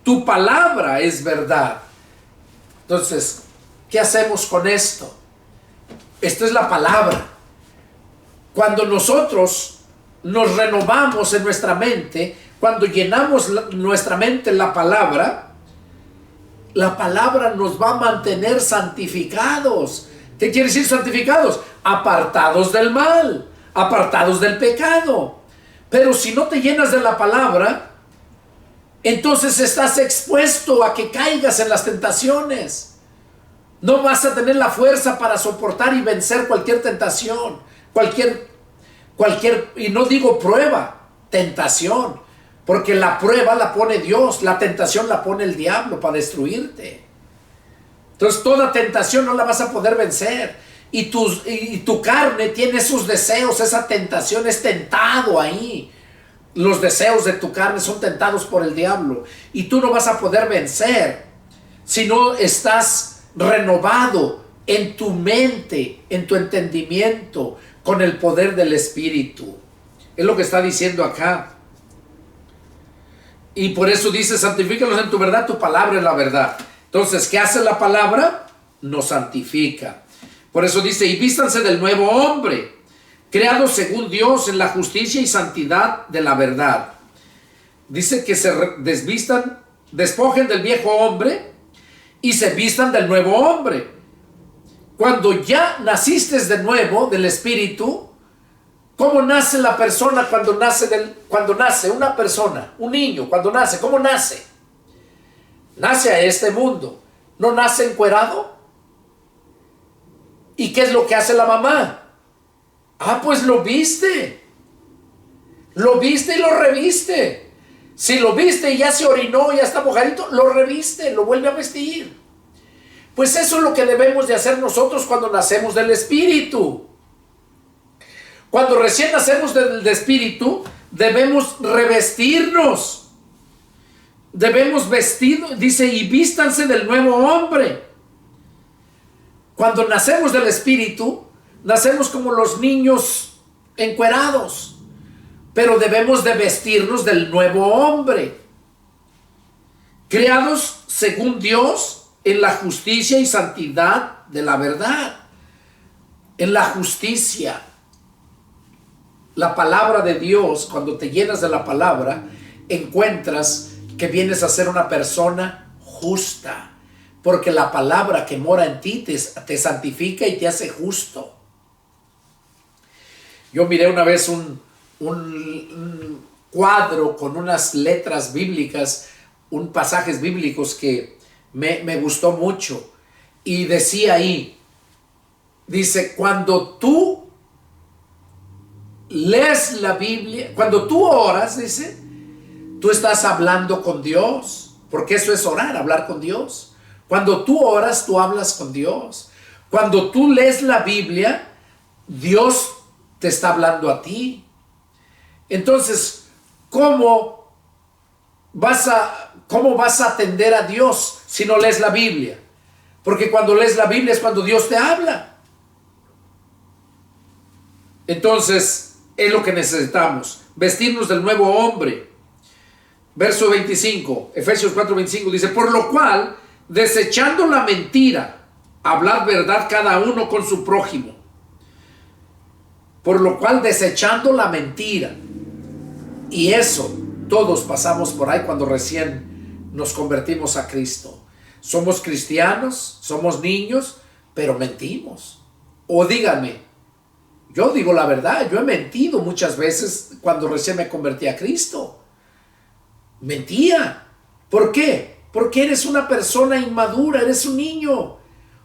Tu palabra es verdad. Entonces, ¿qué hacemos con esto? Esto es la palabra. Cuando nosotros nos renovamos en nuestra mente, cuando llenamos nuestra mente en la palabra nos va a mantener santificados. ¿Qué quiere decir santificados? Apartados del mal, apartados del pecado. Pero si no te llenas de la palabra, entonces estás expuesto a que caigas en las tentaciones. No vas a tener la fuerza para soportar y vencer cualquier tentación, cualquier, y no digo prueba, tentación, porque la prueba la pone Dios, la tentación la pone el diablo para destruirte. Entonces toda tentación no la vas a poder vencer. Y tu carne tiene esos deseos, esa tentación es tentado ahí. Los deseos de tu carne son tentados por el diablo y tú no vas a poder vencer. si no estás renovado en tu mente, en tu entendimiento, con el poder del Espíritu. Es lo que está diciendo acá. Y por eso dice, santifícalos en tu verdad, tu palabra es la verdad. Entonces, ¿qué hace la palabra? Nos santifica. Por eso dice, y vístanse del nuevo hombre, creado según Dios en la justicia y santidad de la verdad. Dice que se desvistan, despojen del viejo hombre y se vistan del nuevo hombre. Cuando ya naciste de nuevo del Espíritu, ¿cómo nace la persona cuando nace una persona, un niño, cuando nace? ¿Cómo nace? Nace a este mundo. ¿No nace encuerado? ¿Y qué es lo que hace la mamá? Ah, pues lo viste. Lo viste y lo reviste. Si lo viste y ya se orinó, ya está mojadito, lo reviste, lo vuelve a vestir. Pues eso es lo que debemos de hacer nosotros cuando nacemos del Espíritu. Cuando recién nacemos del Espíritu, debemos revestirnos. Debemos vestir, dice, y vístanse del nuevo hombre. Cuando nacemos del Espíritu, nacemos como los niños encuerados, pero debemos de vestirnos del nuevo hombre, creados según Dios en la justicia y santidad de la verdad. En la justicia, la palabra de Dios, cuando te llenas de la palabra, encuentras que vienes a ser una persona justa, porque la palabra que mora en ti te santifica y te hace justo. Yo miré una vez un cuadro con unas letras bíblicas, pasajes bíblicos que me gustó mucho, y decía ahí, dice, cuando tú lees la Biblia, cuando tú oras, dice, tú estás hablando con Dios, porque eso es orar, hablar con Dios. Cuando tú oras, tú hablas con Dios. Cuando tú lees la Biblia, Dios te está hablando a ti. Entonces, ¿cómo vas a atender a Dios si no lees la Biblia? Porque cuando lees la Biblia es cuando Dios te habla. Entonces, es lo que necesitamos, vestirnos del nuevo hombre. Verso 25, Efesios 4:25 dice, por lo cual, desechando la mentira, hablad verdad cada uno con su prójimo. Por lo cual, desechando la mentira. Y eso, todos pasamos por ahí cuando recién nos convertimos a Cristo. Somos cristianos, somos niños, pero mentimos. O díganme, yo digo la verdad, yo he mentido muchas veces cuando recién me convertí a Cristo. Mentía. ¿Por qué? Porque eres una persona inmadura, eres un niño.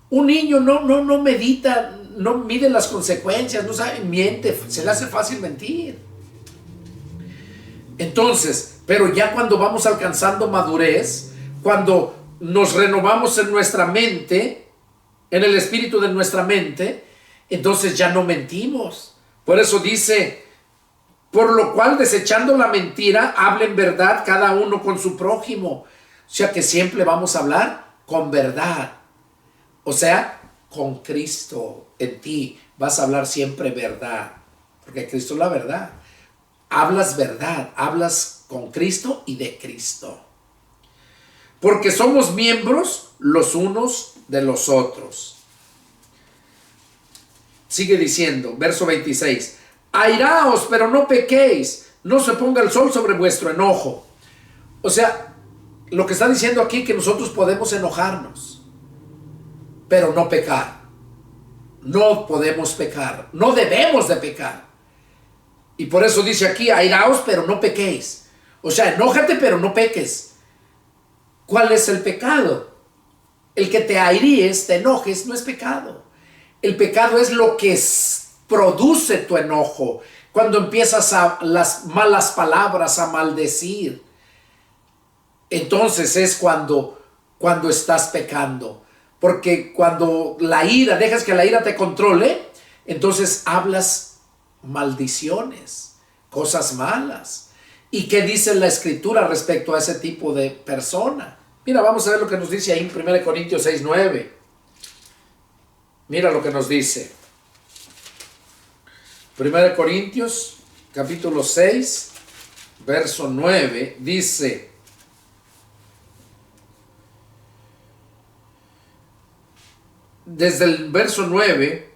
Un niño no medita, no mide las consecuencias, no sabe, miente, se le hace fácil mentir. Entonces, pero ya cuando vamos alcanzando madurez, cuando nos renovamos en nuestra mente, en el espíritu de nuestra mente, entonces ya no mentimos. Por eso dice, por lo cual, desechando la mentira, hablen verdad cada uno con su prójimo. O sea que siempre vamos a hablar con verdad. O sea, con Cristo en ti vas a hablar siempre verdad. Porque Cristo es la verdad. Hablas verdad, hablas con Cristo y de Cristo. Porque somos miembros los unos de los otros. Sigue diciendo, verso 26. Airaos, pero no pequéis. No se ponga el sol sobre vuestro enojo. O sea, lo que está diciendo aquí que nosotros podemos enojarnos, pero no pecar. No podemos pecar. No debemos de pecar. Y por eso dice aquí, airaos, pero no pequéis. O sea, enójate, pero no peques. ¿Cuál es el pecado? El que te airíes, te enojes, no es pecado. El pecado es lo que produce tu enojo. Cuando empiezas a las malas palabras, a maldecir. Entonces es cuando estás pecando. Porque cuando la ira, dejas que la ira te controle, entonces hablas maldiciones, cosas malas. ¿Y qué dice la Escritura respecto a ese tipo de persona? Mira, vamos a ver lo que nos dice ahí en 1 Corintios 6:9. Mira lo que nos dice. 1 Corintios, capítulo 6, verso 9, dice: desde el verso 9,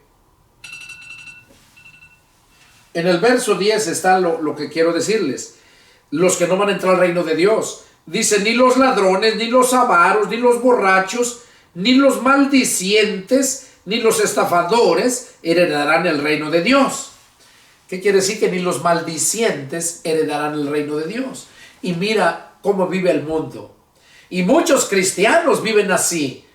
en el verso 10 está lo que quiero decirles. Los que no van a entrar al reino de Dios. Dice: ni los ladrones, ni los avaros, ni los borrachos, ni los maldicientes, ni los estafadores heredarán el reino de Dios. ¿Qué quiere decir? Que ni los maldicientes heredarán el reino de Dios. Y mira cómo vive el mundo. Y muchos cristianos viven así.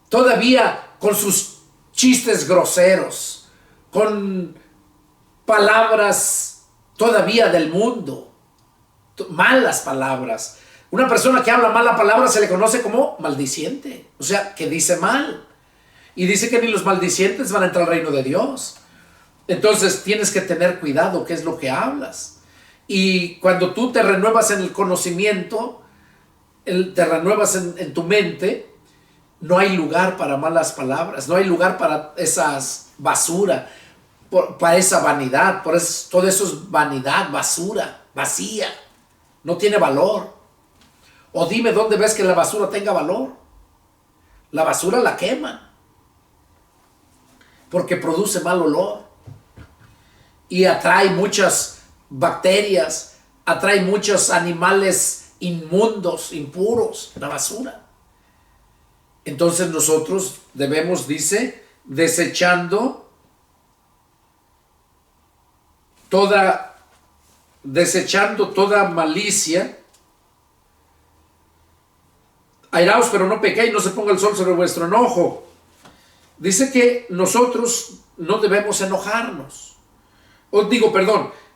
Todavía con sus chistes groseros, con palabras todavía del mundo, malas palabras. Una persona que habla mala palabra se le conoce como maldiciente, o sea, que dice mal. Y dice que ni los maldicientes van a entrar al reino de Dios. Entonces tienes que tener cuidado qué es lo que hablas. Y cuando tú te renuevas en el conocimiento, te renuevas en tu mente, no hay lugar para malas palabras, no hay lugar para esas basura, para esa vanidad. Por eso todo eso es vanidad, basura, vacía, no tiene valor. O dime dónde ves que la basura tenga valor. La basura la queman porque produce mal olor y atrae muchas bacterias, atrae muchos animales inmundos, impuros, la basura. Entonces nosotros debemos, dice, desechando toda malicia. Airaos, pero no pequéis, no se ponga el sol sobre vuestro enojo. Dice que nosotros no debemos enojarnos.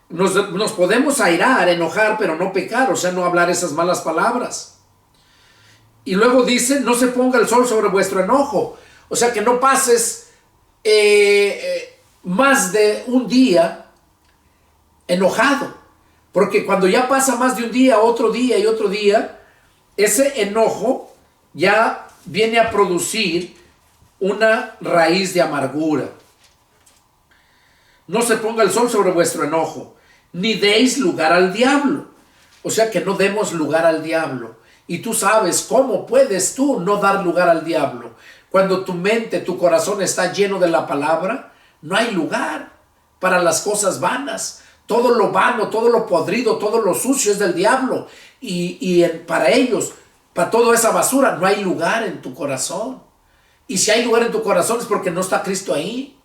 Nos podemos airar, enojar, pero no pecar, o sea, no hablar esas malas palabras. Y luego dice: no se ponga el sol sobre vuestro enojo. O sea, que no pases más de un día enojado. Porque cuando ya pasa más de un día, otro día y otro día, ese enojo ya viene a producir una raíz de amargura. No se ponga el sol sobre vuestro enojo, ni deis lugar al diablo. O sea, que no demos lugar al diablo. Y tú sabes cómo puedes tú no dar lugar al diablo. Cuando tu mente, tu corazón está lleno de la palabra, no hay lugar para las cosas vanas. Todo lo vano, todo lo podrido, todo lo sucio es del diablo. Para ellos, para toda esa basura, no hay lugar en tu corazón. Y si hay lugar en tu corazón es porque no está Cristo ahí.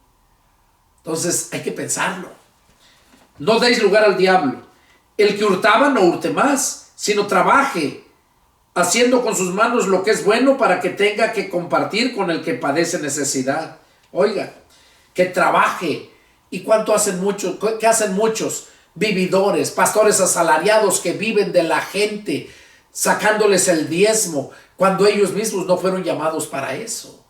Entonces hay que pensarlo. No deis lugar al diablo. El que hurtaba no hurte más, sino trabaje, haciendo con sus manos lo que es bueno para que tenga que compartir con el que padece necesidad. Oiga, que trabaje. ¿Y cuánto hacen muchos? ¿Qué hacen muchos vividores, pastores asalariados que viven de la gente, sacándoles el diezmo, cuando ellos mismos no fueron llamados para eso?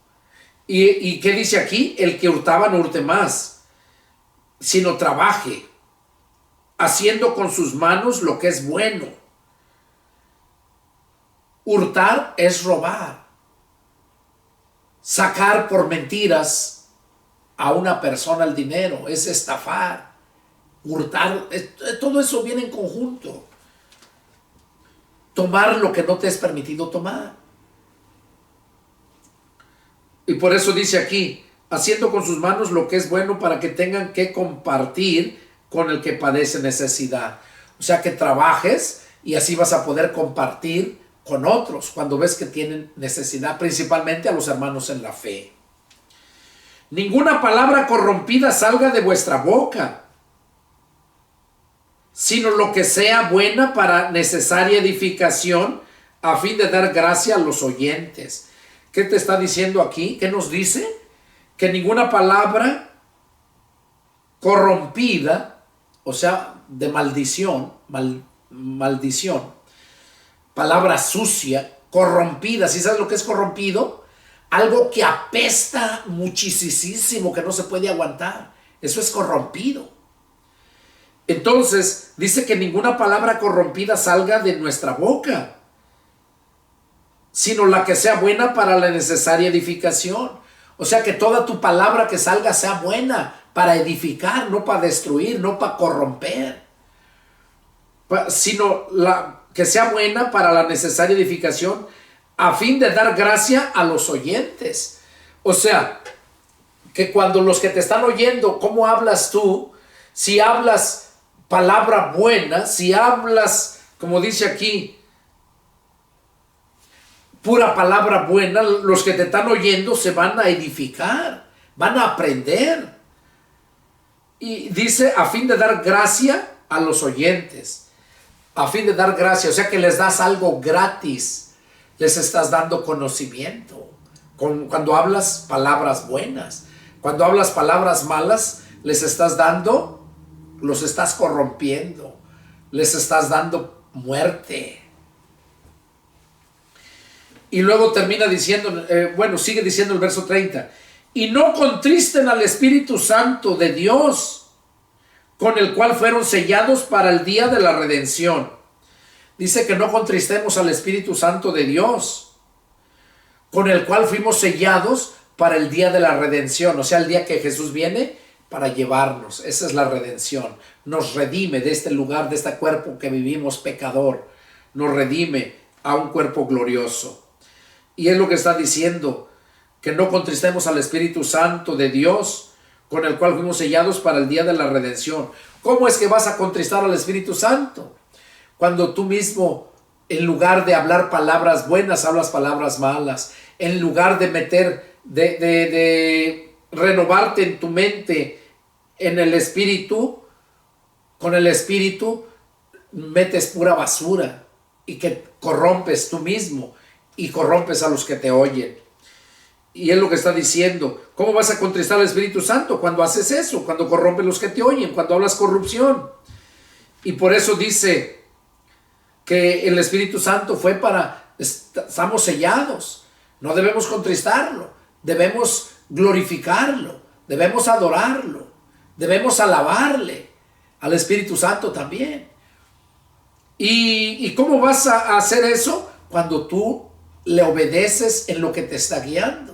¿Y qué dice aquí? El que hurtaba no hurte más, sino trabaje, haciendo con sus manos lo que es bueno. Hurtar es robar. Sacar por mentiras a una persona el dinero es estafar. Hurtar, todo eso viene en conjunto. Tomar lo que no te es permitido tomar. Y por eso dice aquí: haciendo con sus manos lo que es bueno para que tengan que compartir con el que padece necesidad. O sea, que trabajes y así vas a poder compartir con otros cuando ves que tienen necesidad, principalmente a los hermanos en la fe. Ninguna palabra corrompida salga de vuestra boca, sino lo que sea buena para necesaria edificación, a fin de dar gracia a los oyentes. ¿Qué te está diciendo aquí? ¿Qué nos dice? Que ninguna palabra corrompida, o sea, de maldición, maldición, palabra sucia, corrompida. ¿Sí sabes lo que es corrompido? Algo que apesta muchísimo, que no se puede aguantar. Eso es corrompido. Entonces, dice que ninguna palabra corrompida salga de nuestra boca, sino la que sea buena para la necesaria edificación. O sea, que toda tu palabra que salga sea buena para edificar, no para destruir, no para corromper, sino la que sea buena para la necesaria edificación, a fin de dar gracia a los oyentes. O sea, que cuando los que te están oyendo, ¿cómo hablas tú? Si hablas palabra buena, si hablas, como dice aquí, pura palabra buena, los que te están oyendo se van a edificar, van a aprender. Y dice, a fin de dar gracia a los oyentes, a fin de dar gracia, o sea que les das algo gratis, les estás dando conocimiento. Cuando hablas palabras buenas, cuando hablas palabras malas, les estás dando, los estás corrompiendo, les estás dando muerte. Y luego termina diciendo, sigue diciendo el verso 30. Y no contristen al Espíritu Santo de Dios, con el cual fueron sellados para el día de la redención. Dice que no contristemos al Espíritu Santo de Dios, con el cual fuimos sellados para el día de la redención. O sea, el día que Jesús viene para llevarnos. Esa es la redención. Nos redime de este lugar, de este cuerpo que vivimos pecador. Nos redime a un cuerpo glorioso. Y es lo que está diciendo, que no contristemos al Espíritu Santo de Dios, con el cual fuimos sellados para el día de la redención. ¿Cómo es que vas a contristar al Espíritu Santo? Cuando tú mismo, en lugar de hablar palabras buenas, hablas palabras malas. En lugar de de renovarte en tu mente, en el Espíritu, con el Espíritu, metes pura basura y que corrompes tú mismo y corrompes a los que te oyen. Y es lo que está diciendo. ¿Cómo vas a contristar al Espíritu Santo? Cuando haces eso, cuando corrompes a los que te oyen, cuando hablas corrupción. Y por eso dice que el Espíritu Santo fue estamos sellados. No debemos contristarlo, debemos glorificarlo, debemos adorarlo, debemos alabarle al Espíritu Santo también. ¿Y cómo vas a hacer eso? Cuando tú le obedeces en lo que te está guiando.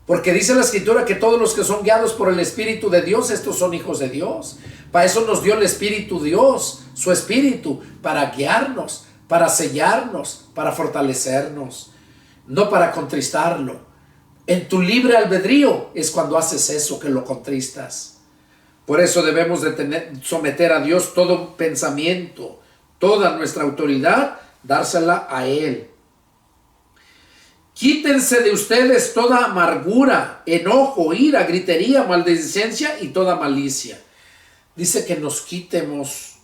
Porque dice la Escritura que todos los que son guiados por el Espíritu de Dios, estos son hijos de Dios. Para eso nos dio el Espíritu Dios, su Espíritu, para guiarnos, para sellarnos, para fortalecernos, no para contristarlo. En tu libre albedrío es cuando haces eso, que lo contristas. Por eso debemos de someter a Dios todo pensamiento, toda nuestra autoridad, dársela a Él. Quítense de ustedes toda amargura, enojo, ira, gritería, maledicencia y toda malicia. Dice que nos quitemos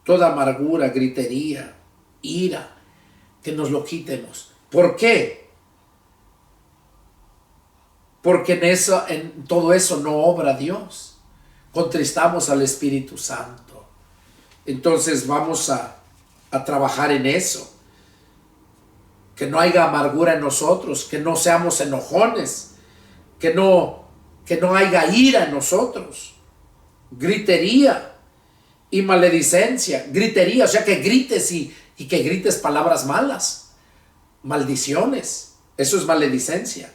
toda amargura, gritería, ira, que nos lo quitemos. ¿Por qué? Porque en todo eso no obra Dios. Contristamos al Espíritu Santo. Entonces vamos a trabajar en eso. Que no haya amargura en nosotros, que no seamos enojones, que no haya ira en nosotros. Gritería y maledicencia. Gritería, o sea que grites y que grites palabras malas, maldiciones. Eso es maledicencia.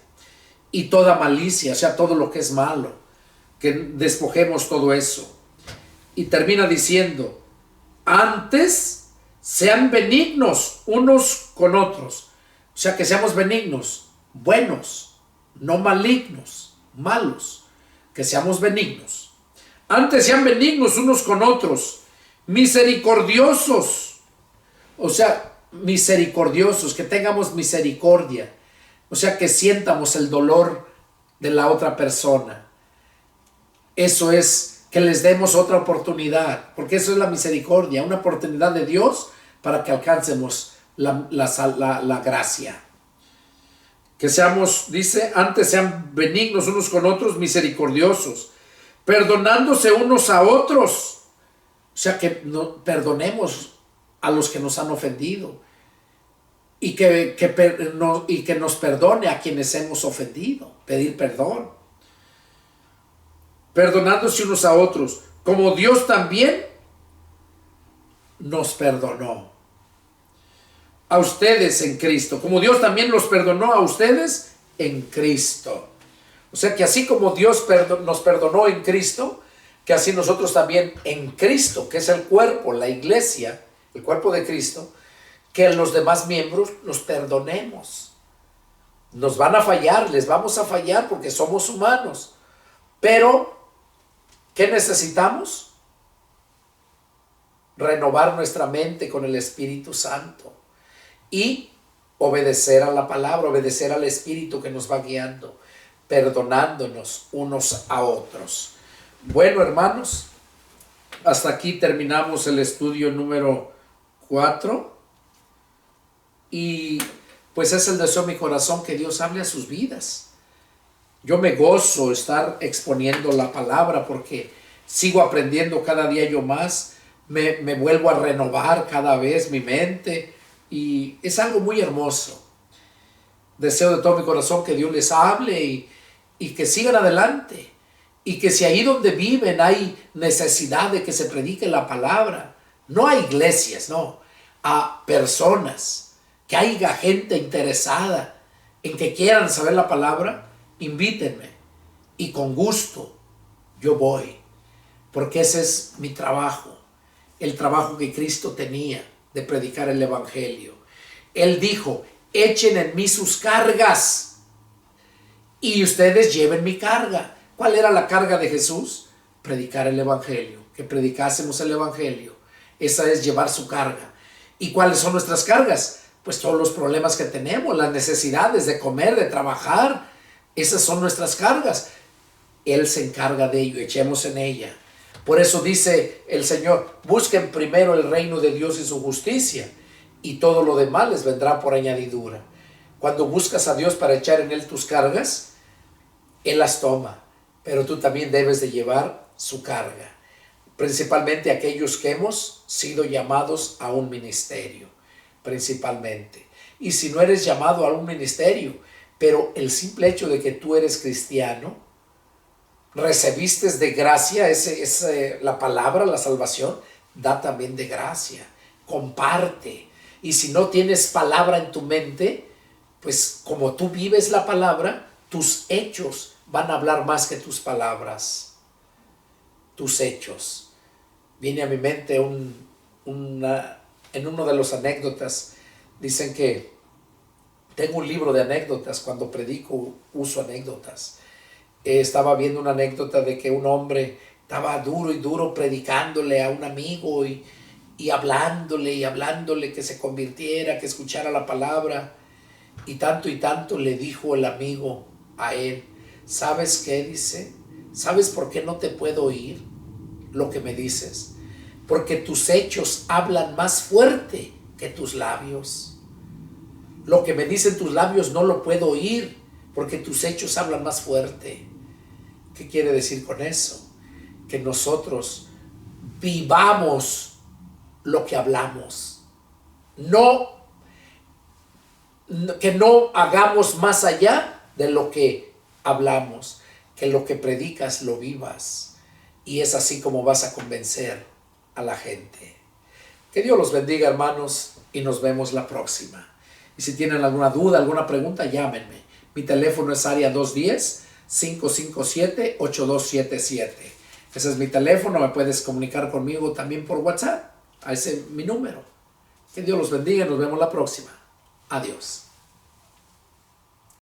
Y toda malicia, o sea, todo lo que es malo, que despojemos todo eso. Y termina diciendo, antes sean benignos unos con otros. O sea, que seamos benignos, buenos, no malignos, malos, que seamos benignos. Antes sean benignos unos con otros, misericordiosos. O sea, misericordiosos, que tengamos misericordia. O sea, que sientamos el dolor de la otra persona. Eso es, que les demos otra oportunidad, porque eso es la misericordia, una oportunidad de Dios para que alcancemos la gracia. Que seamos, dice, antes sean benignos unos con otros, misericordiosos, perdonándose unos a otros. O sea, que perdonemos a los que nos han ofendido y que nos perdone a quienes hemos ofendido, pedir perdón. Perdonándose unos a otros, como Dios también nos perdonó. a ustedes en Cristo, como Dios también los perdonó a ustedes en Cristo. O sea que así como Dios nos perdonó en Cristo, que así nosotros también en Cristo, que es el cuerpo, la iglesia, el cuerpo de Cristo, que los demás miembros los perdonemos. Nos van a fallar, les vamos a fallar porque somos humanos. Pero, ¿qué necesitamos? Renovar nuestra mente con el Espíritu Santo y obedecer a la palabra, obedecer al Espíritu que nos va guiando, perdonándonos unos a otros. Bueno, hermanos, hasta aquí terminamos el estudio número 4 y pues es el deseo de mi corazón que Dios hable a sus vidas. Yo me gozo estar exponiendo la palabra porque sigo aprendiendo cada día yo más, me vuelvo a renovar cada vez mi mente y es algo muy hermoso. Deseo de todo mi corazón que Dios les hable y que sigan adelante. Y que si ahí donde viven hay necesidad de que se predique la palabra, no a iglesias, no, a personas, que haya gente interesada en que quieran saber la palabra, invítenme y con gusto yo voy, porque ese es mi trabajo, el trabajo que Cristo tenía de predicar el evangelio. Él dijo, echen en mí sus cargas y ustedes lleven mi carga. ¿Cuál era la carga de Jesús? Predicar el evangelio, que predicásemos el evangelio. Esa es llevar su carga. ¿Y cuáles son nuestras cargas? Pues todos los problemas que tenemos, las necesidades de comer, de trabajar, esas son nuestras cargas. Él se encarga de ello, echemos en ella. Por eso dice el Señor, busquen primero el reino de Dios y su justicia, y todo lo demás les vendrá por añadidura. Cuando buscas a Dios para echar en Él tus cargas, Él las toma. Pero tú también debes de llevar su carga, principalmente aquellos que hemos sido llamados a un ministerio, principalmente. Y si no eres llamado a un ministerio, pero el simple hecho de que tú eres cristiano, recibiste de gracia la palabra, la salvación, da también de gracia, comparte. Y si no tienes palabra en tu mente, pues como tú vives la palabra, tus hechos van a hablar más que tus palabras, tus hechos. Viene a mi mente en uno de los anécdotas, dicen que tengo un libro de anécdotas, cuando predico uso anécdotas. Estaba viendo una anécdota de que un hombre estaba duro y duro predicándole a un amigo y hablándole que se convirtiera, que escuchara la palabra, y tanto le dijo el amigo a él, ¿sabes qué? Dice, ¿sabes por qué no te puedo oír lo que me dices? Porque tus hechos hablan más fuerte que tus labios. Lo que me dicen tus labios no lo puedo oír porque tus hechos hablan más fuerte. ¿Qué quiere decir con eso? Que nosotros vivamos lo que hablamos. Que no hagamos más allá de lo que hablamos, que lo que predicas lo vivas, y es así como vas a convencer a la gente. Que Dios los bendiga, hermanos, y nos vemos la próxima. Y si tienen alguna duda, alguna pregunta, llámenme. Mi teléfono es área 210-557-8277. Ese es mi teléfono, me puedes comunicar conmigo también por WhatsApp, a ese mi número. Que Dios los bendiga y nos vemos la próxima. Adiós.